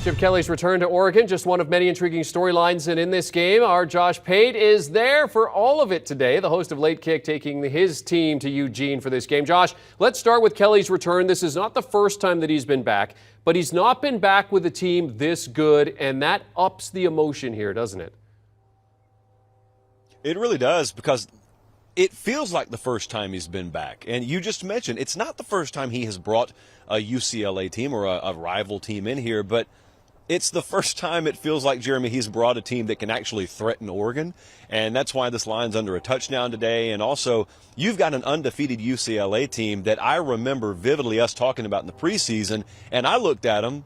Chip Kelly's return to Oregon, just one of many intriguing storylines, and in this game, our Josh Pate is there for all of it today. The host of Late Kick taking his team to Eugene for this game. Josh, let's start with Kelly's return. This is not the first time that he's been back, but he's not been back with a team this good, and that ups the emotion here, doesn't it? It really does, because it feels like the first time he's been back. And you just mentioned, it's not the first time he has brought a UCLA team or a rival team in here, but it's the first time it feels like, Jeremy, he's brought a team that can actually threaten Oregon. And that's why this line's under a touchdown today. And also, you've got an undefeated UCLA team that I remember vividly us talking about in the preseason. And I looked at them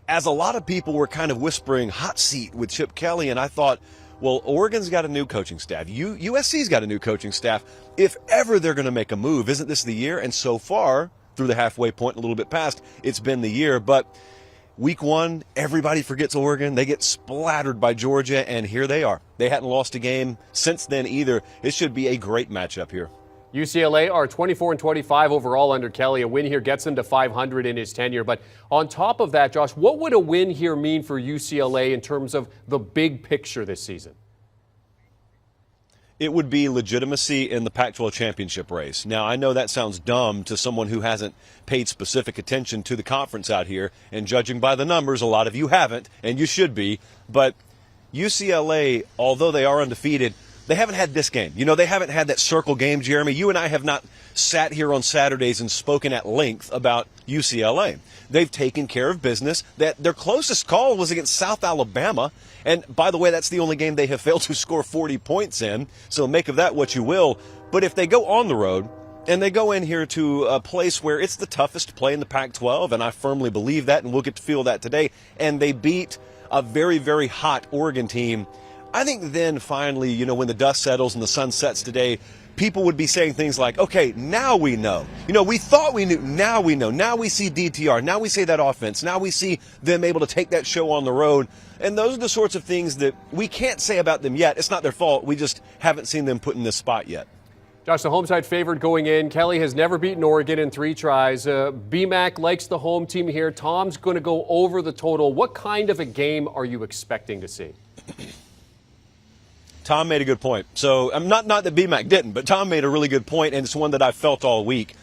as a lot of people were kind of whispering hot seat with Chip Kelly. And I thought, well, Oregon's got a new coaching staff. USC's got a new coaching staff. If ever they're going to make a move, isn't this the year? And so far, through the halfway point, a little bit past, it's been the year. But Week 1, everybody forgets Oregon. They get splattered by Georgia, and here they are. They hadn't lost a game since then either. It should be a great matchup here. UCLA are 24-25 overall under Kelly. A win here gets them to 500 in his tenure. But on top of that, Josh, what would a win here mean for UCLA in terms of the big picture this season? It would be legitimacy in the Pac-12 championship race. Now, I know that sounds dumb to someone who hasn't paid specific attention to the conference out here, and judging by the numbers, a lot of you haven't, and you should be. But UCLA, although they are undefeated, they haven't had this game. You know, they haven't had that circle game, Jeremy. You and I have not sat here on Saturdays and spoken at length about UCLA. They've taken care of business. That their closest call was against South Alabama. And by the way, that's the only game they have failed to score 40 points in. So make of that what you will. But if they go on the road and they go in here to a place where it's the toughest to play in the Pac-12, and I firmly believe that, and we'll get to feel that today, and they beat a very, very hot Oregon team, I think then finally, you know, when the dust settles and the sun sets today, people would be saying things like, okay, now we know. You know, we thought we knew. Now we know. Now we see DTR. Now we see that offense. Now we see them able to take that show on the road. And those are the sorts of things that we can't say about them yet. It's not their fault. We just haven't seen them put in this spot yet. Josh, the home side favored going in. Kelly has never beaten Oregon in 3 tries. BMAC likes the home team here. Tom's going to go over the total. What kind of a game are you expecting to see? Tom made a good point. So not that BMAC didn't, but Tom made a really good point, and it's one that I've felt all week.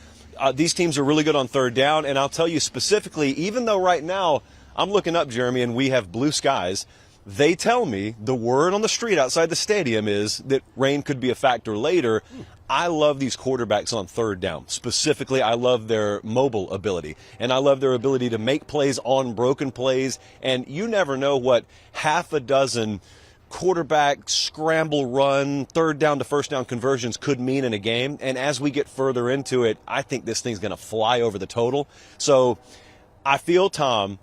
These teams are really good on third down, and I'll tell you specifically, even though right now I'm looking up, Jeremy, and we have blue skies, they tell me the word on the street outside the stadium is that rain could be a factor later. I love these quarterbacks on third down. Specifically, I love their mobile ability, and I love their ability to make plays on broken plays, and you never know what half a dozen quarterback scramble run, third down to first down conversions could mean in a game. And as we get further into it, I think this thing's going to fly over the total. So I feel Tom,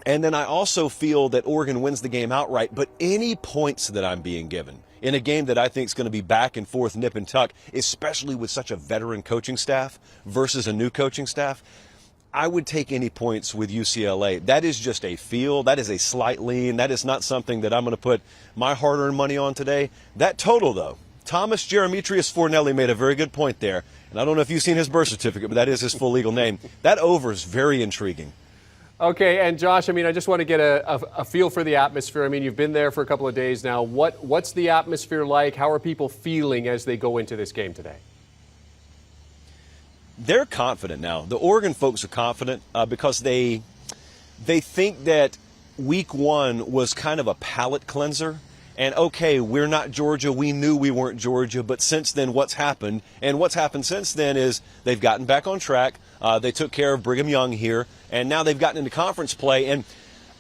and then I also feel that Oregon wins the game outright. But any points that I'm being given in a game that I think is going to be back and forth, nip and tuck, especially with such a veteran coaching staff versus a new coaching staff, I would take any points with UCLA. That is just a feel. That is a slight lean. That is not something that I'm going to put my hard-earned money on today. That total, though, Thomas Jeremetrius Fornelli made a very good point there. And I don't know if you've seen his birth certificate, but that is his full legal name. That over is very intriguing. Okay, and Josh, I mean, I just want to get a feel for the atmosphere. I mean, you've been there for a couple of days now. What's the atmosphere like? How are people feeling as they go into this game today? They're confident now. The Oregon folks are confident because they think that Week 1 was kind of a palate cleanser. And, okay, we're not Georgia. We knew we weren't Georgia. But since then, what's happened? And what's happened since then is they've gotten back on track. They took care of Brigham Young here. And now they've gotten into conference play. And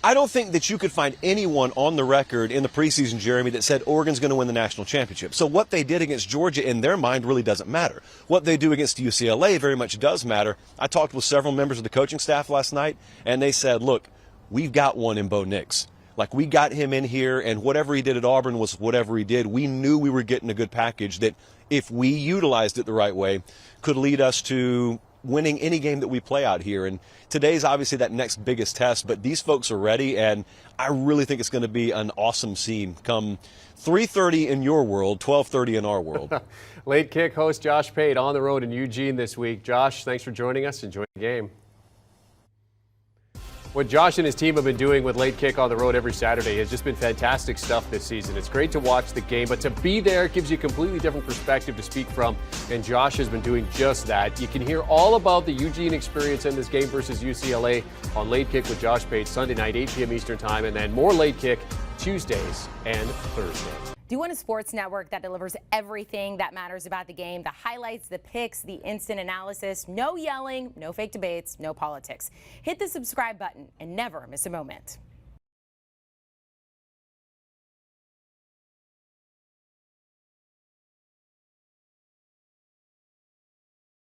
I don't think that you could find anyone on the record in the preseason, Jeremy, that said Oregon's going to win the national championship. So what they did against Georgia in their mind really doesn't matter. What they do against UCLA very much does matter. I talked with several members of the coaching staff last night, and they said, look, we've got one in Bo Nix. Like, we got him in here, and whatever he did at Auburn was whatever he did. We knew we were getting a good package that, if we utilized it the right way, could lead us to winning any game that we play out here. And today's obviously that next biggest test, but these folks are ready, and I really think it's going to be an awesome scene come 3:30 in your world, 12:30 in our world. Late Kick host Josh Pate on the road in Eugene this week. Josh, thanks for joining us. Enjoy the game. What Josh and his team have been doing with Late Kick on the road every Saturday has just been fantastic stuff this season. It's great to watch the game, but to be there gives you a completely different perspective to speak from, and Josh has been doing just that. You can hear all about the Eugene experience in this game versus UCLA on Late Kick with Josh Pate Sunday night, 8 p.m. Eastern Time, and then more Late Kick Tuesdays and Thursdays. Do you want a sports network that delivers everything that matters about the game? The highlights, the picks, the instant analysis, no yelling, no fake debates, no politics. Hit the subscribe button and never miss a moment.